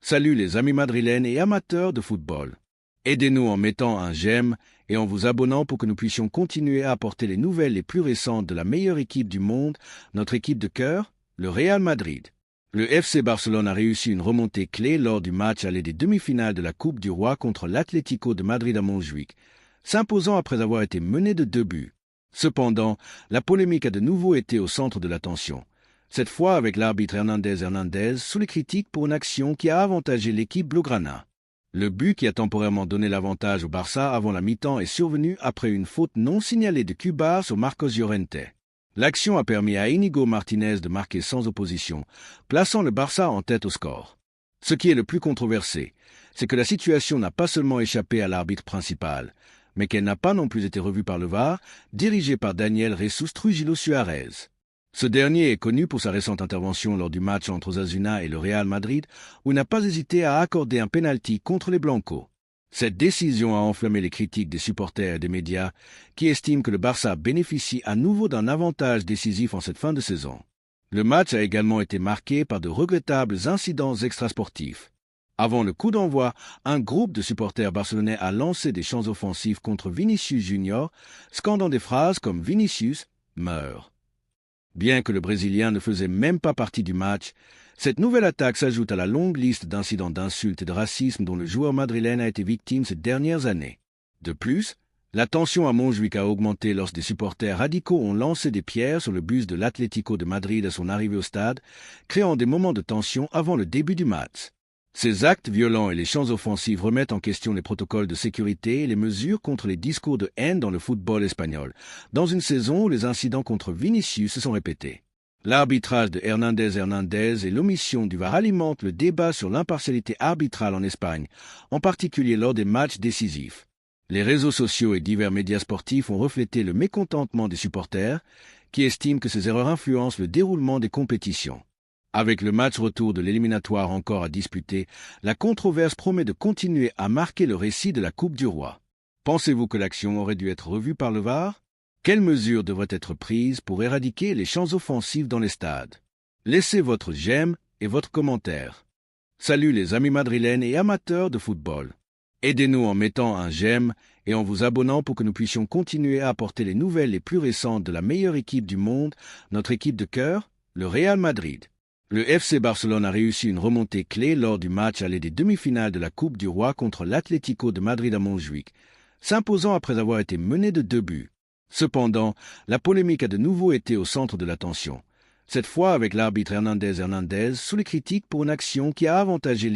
Salut les amis madrilènes et amateurs de football. Aidez-nous en mettant un j'aime et en vous abonnant pour que nous puissions continuer à apporter les nouvelles les plus récentes de la meilleure équipe du monde, notre équipe de cœur, le Real Madrid. Le FC Barcelone a réussi une remontée clé lors du match aller des demi-finales de la Coupe du Roi contre l'Atlético de Madrid à Montjuïc, s'imposant après avoir été mené de 2 buts. Cependant, la polémique a de nouveau été au centre de l'attention. Cette fois avec l'arbitre Hernandez sous les critiques pour une action qui a avantagé l'équipe blaugrana. Le but qui a temporairement donné l'avantage au Barça avant la mi-temps est survenu après une faute non signalée de Cubar sur Marcos Llorente. L'action a permis à Íñigo Martínez de marquer sans opposition, plaçant le Barça en tête au score. Ce qui est le plus controversé, c'est que la situation n'a pas seulement échappé à l'arbitre principal, mais qu'elle n'a pas non plus été revue par le VAR, dirigé par Daniel Jesús Trujillo Suárez. Ce dernier est connu pour sa récente intervention lors du match entre Osasuna et le Real Madrid, où il n'a pas hésité à accorder un pénalty contre les Blancos. Cette décision a enflammé les critiques des supporters et des médias, qui estiment que le Barça bénéficie à nouveau d'un avantage décisif en cette fin de saison. Le match a également été marqué par de regrettables incidents extrasportifs. Avant le coup d'envoi, un groupe de supporters barcelonais a lancé des chants offensifs contre Vinicius Junior, scandant des phrases comme « Vinicius meurt ». Bien que le Brésilien ne faisait même pas partie du match, cette nouvelle attaque s'ajoute à la longue liste d'incidents d'insultes et de racisme dont le joueur madrilène a été victime ces dernières années. De plus, la tension à Montjuïc a augmenté lorsque des supporters radicaux ont lancé des pierres sur le bus de l'Atlético de Madrid à son arrivée au stade, créant des moments de tension avant le début du match. Ces actes violents et les chants offensifs remettent en question les protocoles de sécurité et les mesures contre les discours de haine dans le football espagnol, dans une saison où les incidents contre Vinicius se sont répétés. L'arbitrage de Hernandez et l'omission du VAR alimentent le débat sur l'impartialité arbitrale en Espagne, en particulier lors des matchs décisifs. Les réseaux sociaux et divers médias sportifs ont reflété le mécontentement des supporters, qui estiment que ces erreurs influencent le déroulement des compétitions. Avec le match retour de l'éliminatoire encore à disputer, la controverse promet de continuer à marquer le récit de la Coupe du Roi. Pensez-vous que l'action aurait dû être revue par le VAR? Quelles mesures devraient être prises pour éradiquer les chants offensifs dans les stades? Laissez votre j'aime et votre commentaire. Salut les amis madrilènes et amateurs de football. Aidez-nous en mettant un j'aime et en vous abonnant pour que nous puissions continuer à apporter les nouvelles les plus récentes de la meilleure équipe du monde, notre équipe de cœur, le Real Madrid. Le FC Barcelone a réussi une remontée clé lors du match aller des demi-finales de la Coupe du Roi contre l'Atlético de Madrid à Montjuïc, s'imposant après avoir été mené de 2 buts. Cependant, la polémique a de nouveau été au centre de l'attention, cette fois avec l'arbitre Hernandez sous les critiques pour une action qui a avantagé